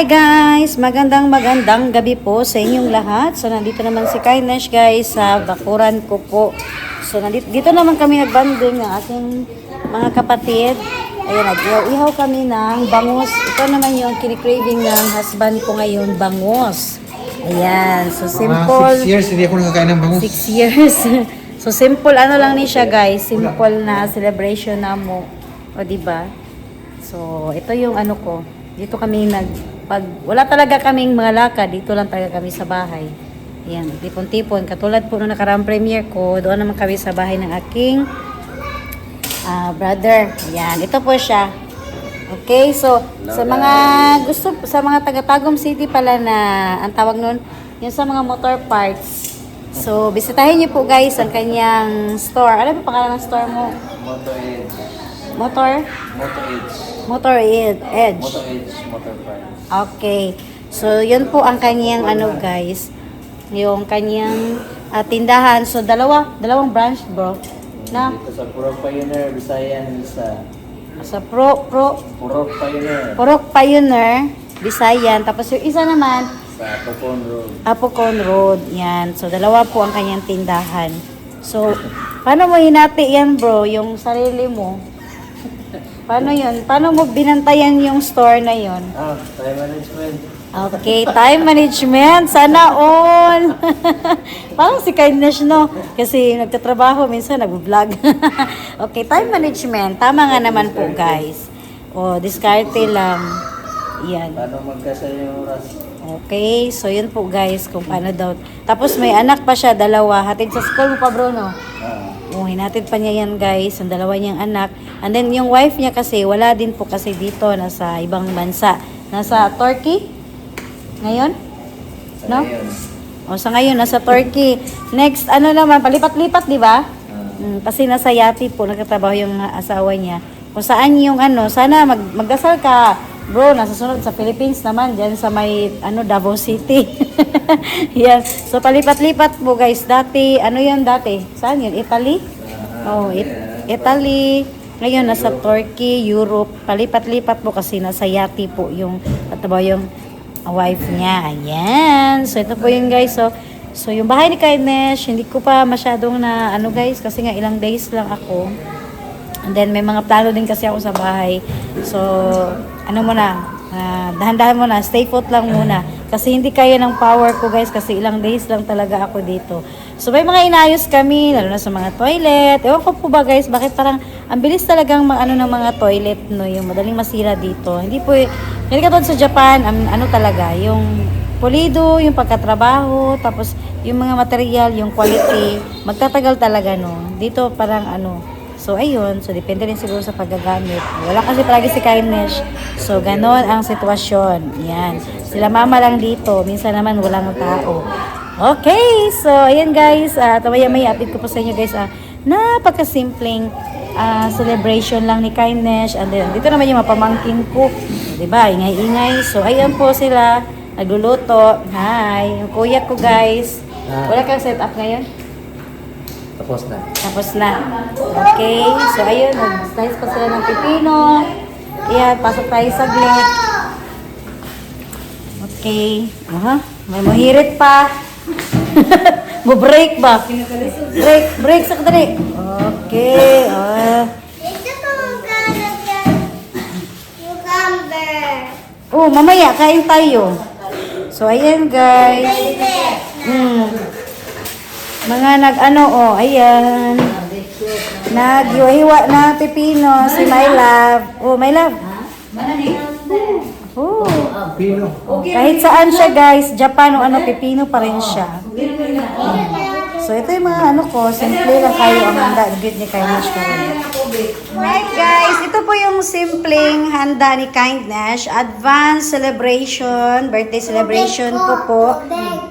Hi guys! Magandang gabi po sa inyong lahat. So nandito naman si Kindness guys sa bakuran ko po. So dito naman kami nagbanding ng aking mga kapatid. Ayan, nag-ihaw kami ng bangus. Ito naman yung kinikraving ng husband ko ngayon, bangus. Ayan, so simple. 6 years, hindi ako nakakain ng bangus. 6 years. So simple ano lang ni siya guys. Simple na celebration na mo. O diba? So ito yung ano ko. Dito kami pag wala talaga kaming mga lakad, dito lang talaga kami sa bahay. Ayan, tipon-tipon. Katulad po nung nakaraang premiere ko, doon naman kami sa bahay ng aking brother. Ayan, ito po siya. Okay, so sa mga sa mga taga-Tagum City pala na ang tawag nun, yung sa mga motor parts. So, bisitahin niyo po guys ang kanyang store. Ano ba pangalan ng store mo? Motor Edge. Motor? Motor Edge. Motor Edge. Motor Edge, motor parts. Okay. So, yun po ang kanyang ano guys. Yung kanyang tindahan. So, dalawang branch bro. Na? Dito sa Purok Pioneer, Visayan, Sa Purok Pioneer, Visayan. Tapos yung isa naman, sa Apocon Road. Apocon Road. Yan. So, dalawa po ang kanyang tindahan. So, paano mo hinati yan bro? Yung sarili mo? Paano yun? Paano mo binantayan yung store na yun? Time management. Okay, time management. Sana all. Parang si Kindness, no? Kasi nagtatrabaho, minsan nag-vlog. Okay, time management. Tama nga naman po, guys. O, diskarte lang. Yan. Paano magkasya yung oras? Okay, so yun po, guys, kung paano daw. Tapos may anak pa siya, dalawa. Hatid sa school mo pa, bro, no? Hinatid pa niya yan, guys, ang dalawa niyang anak. And then, yung wife niya kasi, wala din po kasi dito, nasa ibang bansa. Nasa Turkey? Ngayon? No? O, sa ngayon, nasa Turkey. Next, ano naman, palipat-lipat, di ba? Kasi nasa Yati po, nagtatrabaho yung asawa niya. Kung saan yung ano, sana magdasal ka, bro, nasa sunod sa Philippines naman, dyan sa may, Davao City. Yan. So, palipat-lipat po, guys. Dati, ano yan dati? Saan yun? Italy? Oh, Italy. Ngayon, nasa Turkey, Europe. Palipat-lipat po kasi nasa Yati po yung, yung wife niya. Ayan. So, ito po yun, guys. So yung bahay ni Kindness, hindi ko pa masyadong na, guys, kasi nga ilang days lang ako. And then, may mga plano din kasi ako sa bahay. So, dahan-dahan muna, stay put lang muna. Kasi hindi kaya ng power ko, guys, kasi ilang days lang talaga ako dito. So, may mga inayos kami, lalo na sa mga toilet. Ewan ko po ba, guys, bakit parang ang bilis talagang ng mga toilet, no, yung madaling masira dito. Hindi po, hindi katulad sa Japan, talaga, yung pulido, yung pagkatrabaho, tapos yung mga material, yung quality, magtatagal talaga, no. Dito parang so, ayun. So, depende rin siguro sa paggagamit. Wala kasi palagi si Kindness. So, ganon ang sitwasyon. Yan. Sila mama lang dito. Minsan naman walang tao. Okay. So, ayan guys. Tamaya-maya update ko po sa inyo guys. Napakasimpleng celebration lang ni Kindness. And then, dito naman yung mapamangkin ko. Diba? Ingay-ingay. So, ayan po sila. Nagluluto. Hi. Yung kuya ko guys. Wala kang setup ngayon? Tapos na. Okay. So, ayun. Nag-slice pa sila ng pipino. Ayan. Pasok tayo saglit. Okay. May mahirit pa. Mo-break ba? Break. Sakdali. Okay. Mamaya. Kain tayo. So, ayan guys. Mga ayan. Nag-iwa na pipino si My Love. My Love. Pino. Kahit saan siya guys, Japan o pipino pa rin siya. So, ito yung mga simple lang kayo ang handa. Good ni Kindness ka rin. Right guys, ito po yung simpleng handa ni Kindness. Advance celebration, birthday celebration ko po.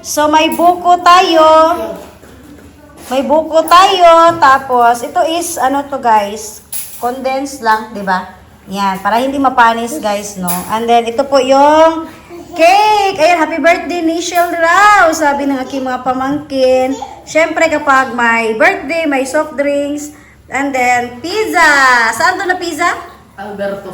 So, may buko tayo. Tapos ito is to guys, condensed lang, 'di ba? Yan, para hindi mapanis guys, no. And then ito po yung cake. Ayan, happy birthday Nichelle raw, sabi ng aking mga pamangkin. Syempre kapag may birthday, may soft drinks, and then pizza. Saan to na pizza? Alberto.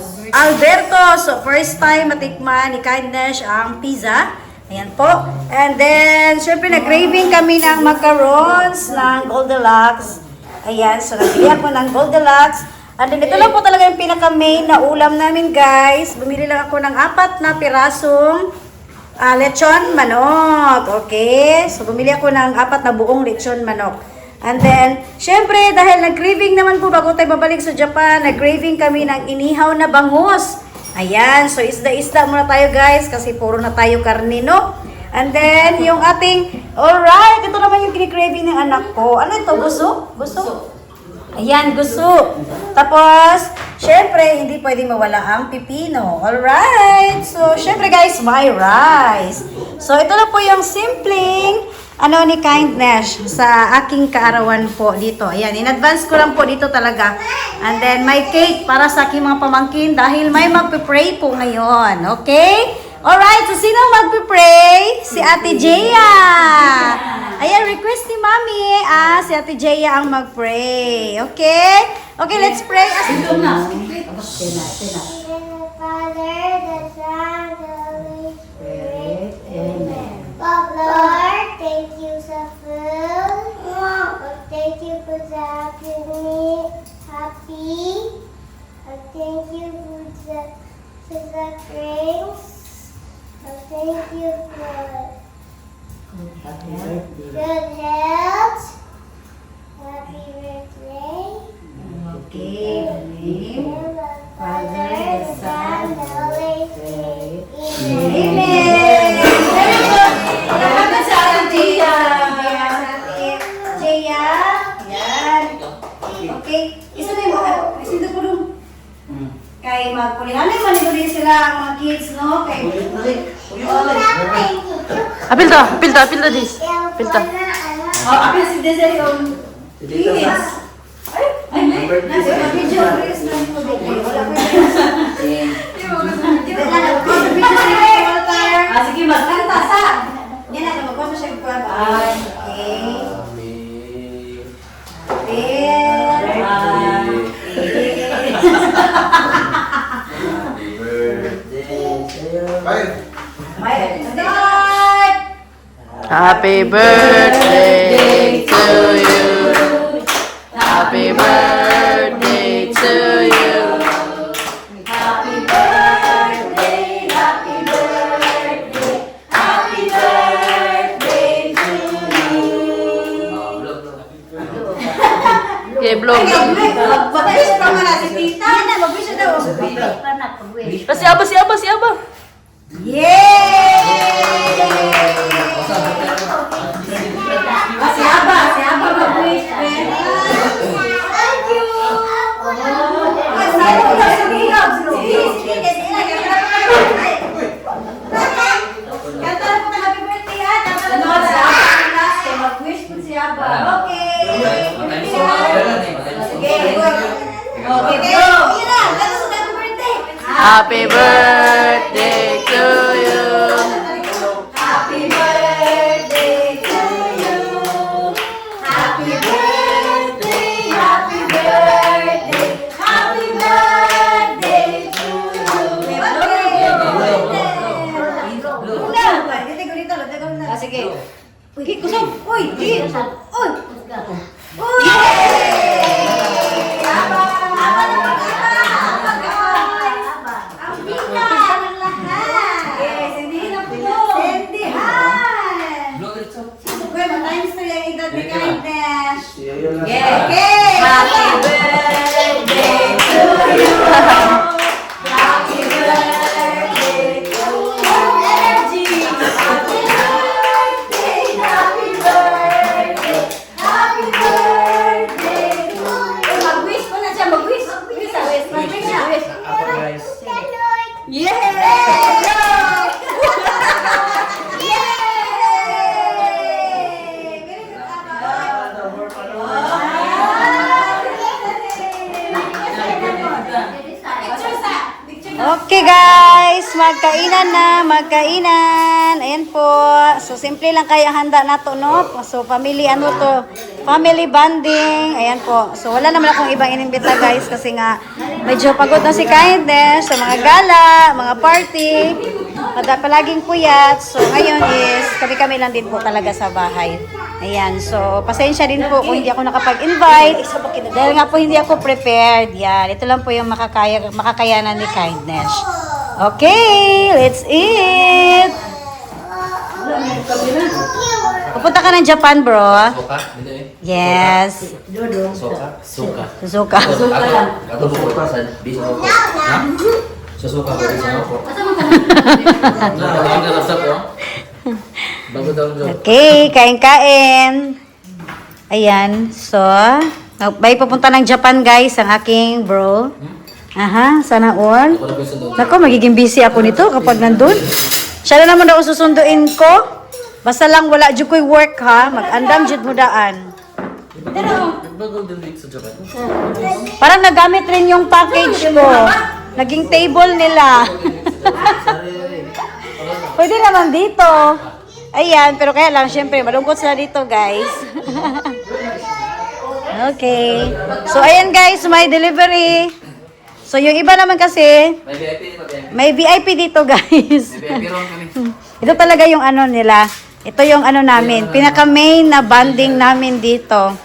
So, first time matikman ni Kindness ang pizza. Ayan po. And then, syempre, nag-craving kami ng macarons ng Goldilocks. Ayan, so nabili ako ng Goldilocks. And then, ito lang po talaga yung pinaka-main na ulam namin, guys. Bumili lang ako ng 4 na pirasong lechon manok. Okay? So, bumili ako ng 4 na buong lechon manok. And then, syempre, dahil nag-craving naman po bago tayo babalik sa Japan, nag-craving kami ng inihaw na bangus. Ayan, so isda-isda muna tayo guys, kasi puro na tayo karne, no? And then, yung ating, alright, ito naman yung kini-craving ng anak ko. Ano ito, gusto? Gusto? Ayan, gusto. Tapos, syempre, hindi pwedeng mawala ang pipino. Alright, so syempre guys, my rice. So, ito na po yung simpleng ni Kindness sa aking kaarawan po dito. Ayan, in advance ko lang po dito talaga. And then, may cake para sa aking mga pamangkin dahil may magpipray po ngayon. Okay? Alright, so sino magpipray? Si Ate Jaya. Ayan, request ni Mami. Si Ate Jaya ang magpray. Okay? Okay, let's pray. In the Father, the Son, the Holy Spirit. Amen. Lord, thank you sa food. Thank you for having me happy. Thank you for the drinks. Thank you for good health. Happy birthday. Okay, In the Father, the Son, the Holy Spirit. Amen. Very good. Salamat sa Ate Jaya. Jaya. Yan. Okay. Isa na yung isinto po dun. Kay magpulihan naman ito din sila ang mga kids, no? Kay Apil to this. Apil to. apil si Desiree yung kids. Ay, nasa yung video. Chris, na ito din. Wala ko yung sige, magkanta sa. Yan na, magkanta siya yung kwaba. Okay. Happy birthday to you. Happy birthday to you. Happy birthday, happy birthday, happy birthday to you. Okay, vlog. Mag-wish pa nga si tita. Mag-wish na daw. Si Aba. Yay! Si Aba mag-wish. Thank you. Sa'yo ko daw sa bilog. Kanta na po ka happy birthday ha. Kanta na po sa Aba. Mag-wish po si Aba. Okay. Okay, go. Happy birthday to you. Happy birthday to you. Happy birthday, happy birthday, happy birthday to you. Sige. Uy, kusog. Uy, uy. Uy. Okay. Happy birthday to you. Happy birthday to you. Energy. Happy birthday, happy birthday, happy birthday to you. Mag-wish po na siya, mag-wish. Mag-wish siya. Yay! Okay guys, magkainan na, magkainan. ayan po. So, simple lang kaya handa na to, no? So, family, ano to? Family bonding. Ayan po. So, wala naman akong ibang inimbita, guys, kasi nga, medyo pagod na si Kindness sa mga gala, mga party. Palaging puyat. So, ngayon is, kami-kami lang din po talaga sa bahay. Ayan. So, pasensya din po kung hindi ako nakapag-invite. Dahil nga po hindi ako prepared. Yan. Ito lang po yung makakayanan ni Kindness. Okay, let's eat! Pupunta ka ng Japan, bro. Soka? Dito eh. Yes. Soka? Soka. Suzuka. Ato buko pa sa bisno ko. Ha? Susuka ko rin sa ako. Ang ganda ko. Bago daw daw. Okay, kain-kain. Ayan, so, may pupunta ng Japan, guys, ang aking bro. Aha, sana all. Ako na gusto doon. Nako, magiging busy ako nito kapag nandun. Siya na naman daw susunduin ko. Basta lang wala dyan ko'y work, ha. Mag-andam dyan mo daan. Bago din week sa Japan. Parang nagamit rin yung package ko. Naging table nila. Pwede naman dito. Ayan, pero kaya lang, syempre, malungkot sila dito, guys. Okay. So, ayan, guys, may delivery. So, yung iba naman kasi, May VIP dito, VIP. may VIP dito, guys. May VIP ron kami. Ito talaga yung ano nila. Ito yung ano namin. Pinaka-main na bonding namin dito.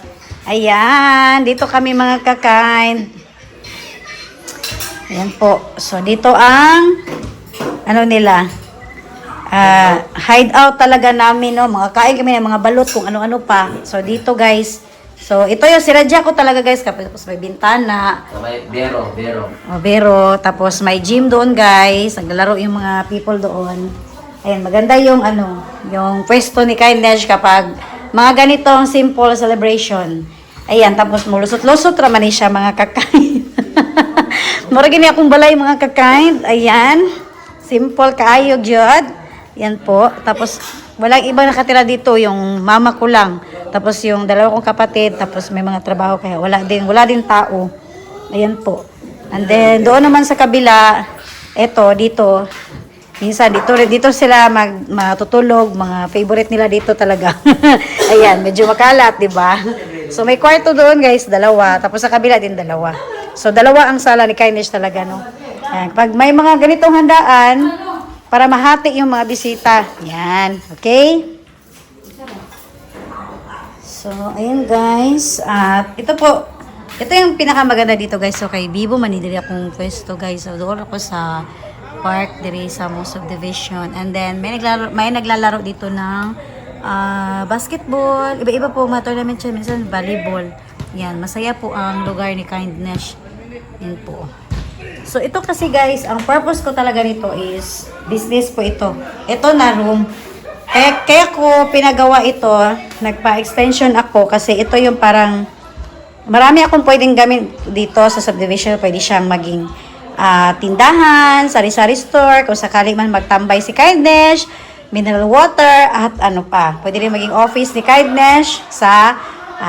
Ayan. Dito kami mga kakain. Ayan po. So, dito ang ano nila. Hideout talaga namin, no. Mga kain kami ng mga balot kung ano-ano pa. So, dito, guys. So, ito yung sinadya ko talaga, guys. Tapos may bintana. May Bero. Pero, tapos may gym doon, guys. Naglalaro yung mga people doon. Ayan, maganda yung yung pwesto ni Kindness kapag mga ganitong simple celebration. Ayan, tapos mulusot-lusot raman siya mga kakain. Mura gini akong balay mga kakain. Ayan, simple kaayo gyud. Yan po. Tapos walang ibang nakatira dito, yung mama ko lang. Tapos yung dalawa kong kapatid, tapos may mga trabaho kaya wala din tao. Ayan po. And then doon naman sa kabila, dito minsan dito sila matutulog, mga favorite nila dito talaga. Ayan, medyo makalat, 'di ba? So may kwarto doon, guys, dalawa, tapos sa kabila din dalawa. So dalawa ang sala ni Kindness talaga, no. Ayan, pag may mga ganitong handaan para mahati yung mga bisita. Yan, okay? So, ayan, guys. At ito yung pinakamaganda dito, guys. So, kay Bibo, manidiri akong pwesto, guys. So, doon ako sa park, diri sa Mo Subdivision. And then, may naglalaro dito ng basketball. Iba-iba po mga tournament siya. Minsan, volleyball. Yan, masaya po ang lugar ni Kindness. Yan po. So, ito kasi, guys, ang purpose ko talaga nito is business po ito. Ito na room. Kaya ko pinagawa ito, nagpa-extension ako kasi ito yung parang marami akong pwedeng gamit dito sa subdivision. Pwede siyang maging tindahan, sari-sari store, kung sakaling man magtambay si Kindness, mineral water, at ano pa. Pwede rin maging office ni Kindness sa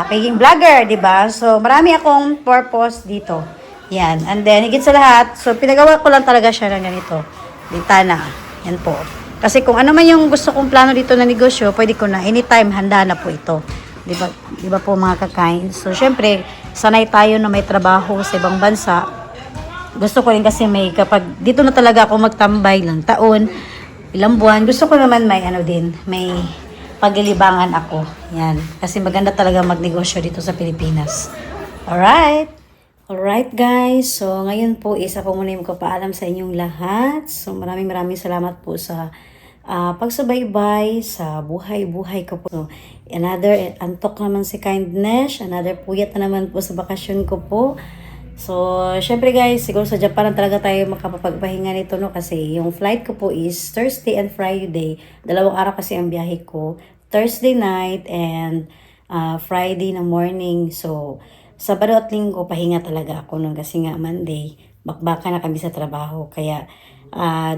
pagiging vlogger, di ba? So, marami akong purpose dito. Yan. And then, higit sa lahat, so pinagawa ko lang talaga siya ng ganito. Bintana. Yan po. Kasi kung ano man yung gusto kong plano dito na negosyo, pwede ko na anytime handa na po ito. Di ba po mga kakain? So, syempre, sanay tayo na may trabaho sa ibang bansa. Gusto ko rin kasi kapag dito na talaga ako magtambay lang taon, ilang buwan, gusto ko naman may may paglilibangan ako. Yan. Kasi maganda talaga magnegosyo dito sa Pilipinas. Alright guys, so ngayon po isa po muna yung kapaalam sa inyong lahat. So maraming salamat po sa pagsubaybay sa buhay-buhay ko po. So, another antok naman si Kindness, another puyat na naman po sa bakasyon ko po. So syempre guys, siguro sa Japan talaga tayo makapagpahinga nito, no, kasi yung flight ko po is Thursday and Friday. 2 araw kasi ang biyahe ko. Thursday night and Friday na morning. So Sabado at Linggo, pahinga talaga ako nun kasi nga Monday, bakbaka na kami sa trabaho. Kaya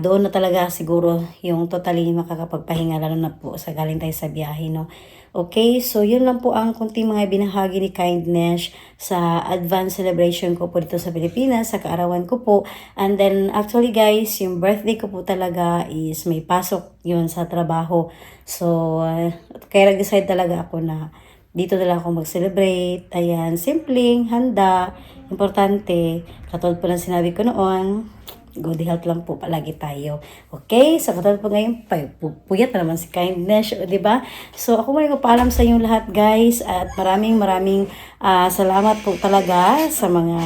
doon na talaga siguro yung totally makakapagpahinga, lalo na po sa galing tayo sa biyahe, no? Okay, so yun lang po ang kunting mga binahagi ni Kindness sa advance celebration ko po dito sa Pilipinas, sa kaarawan ko po. And then, actually guys, yung birthday ko po talaga is may pasok yun sa trabaho. So, kaya nag-decide talaga ako na dito na lang ako mag-celebrate. Ayan, simpleng, handa, importante. Katulad po ng sinabi ko noon, good health lang po palagi tayo. Okay? So, katulad po ngayon, puyat na naman si Kindness, di ba? So, ako muna paalam sa inyong lahat, guys. At maraming salamat po talaga sa mga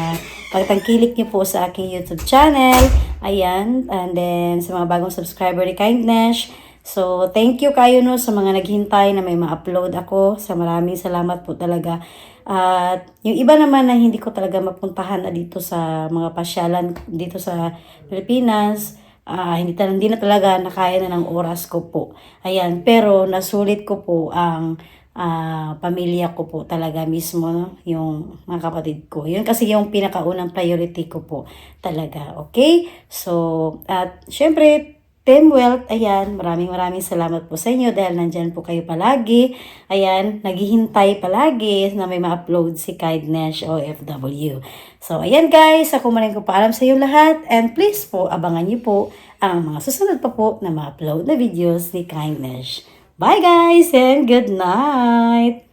pagtangkilik niyo po sa aking YouTube channel. Ayan. And then, sa mga bagong subscriber ni Kindness. So, thank you kayo no sa mga naghintay na may ma-upload ako. Sa maraming salamat po talaga. At yung iba naman na hindi ko talaga mapuntahan na dito sa mga pasyalan dito sa Pilipinas, hindi na talaga nakaya na ng oras ko po. Ayan, pero nasulit ko po ang pamilya ko po talaga mismo, no? Yung mga kapatid ko. Yun kasi yung pinakaunang priority ko po talaga. Okay? So, at syempre, Team Wealth, ayan, maraming salamat po sa inyo dahil nandyan po kayo palagi. Ayan, naghihintay palagi na may ma-upload si Kindness OFW. So, ayan guys, ako maraming ko paalam sa iyo lahat. And please po, abangan niyo po ang mga susunod pa po na ma-upload na videos ni Kindness. Bye guys and good night!